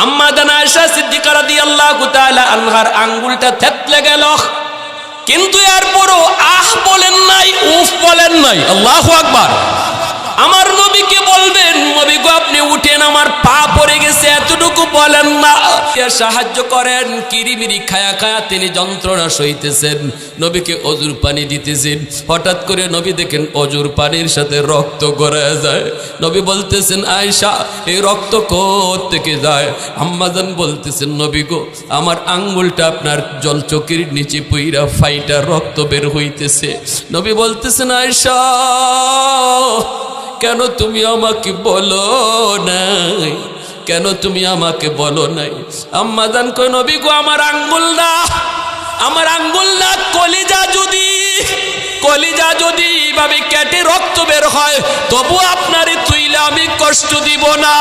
আম্মা জান আয়েশা সিদ্দিকা রাদিয়াল্লাহু তাআলা আনহার আঙ্গুলটা থেতলে গেল, কিন্তু এরপরও আহ বলেন নাই, উফ বলেন নাই। আল্লাহু আকবার। আমার নবীকে বলবেন, নবী গো আপনি উঠেন, আমার পা পড়ে গেছে, এতটুকু বলেন না। সাহায্য করেন। কিরিমিরি খায়া খায়া তিনি যন্ত্রণা সইতেছেন, নবীকে অজুর পানি দিতেছেন। হঠাৎ করে নবী দেখেন অজুর পানির সাথে রক্ত গড়ায় যায়। নবী বলতেছেন, আয়েশা এই রক্ত কোথা থেকে যায়? আম্মাজান বলতেছেন, নবী গো আমার আঙ্গুলটা আপনার জল চোখের নিচে পইরা ফাইটা রক্ত বের হইতেছে। নবী বলতেছেন, আয়েশা কেন তুমি আমাকে বলো নাই? কেন তুমি আমাকে বলো নাই? আম্মাজান কই, নবী গো আমার আঙ্গুল না, আমার আঙ্গুল না, কলিজা যদি এইভাবে কেটে রক্ত বের হয় তবু আপনারে তুইলে আমি কষ্ট দিব না।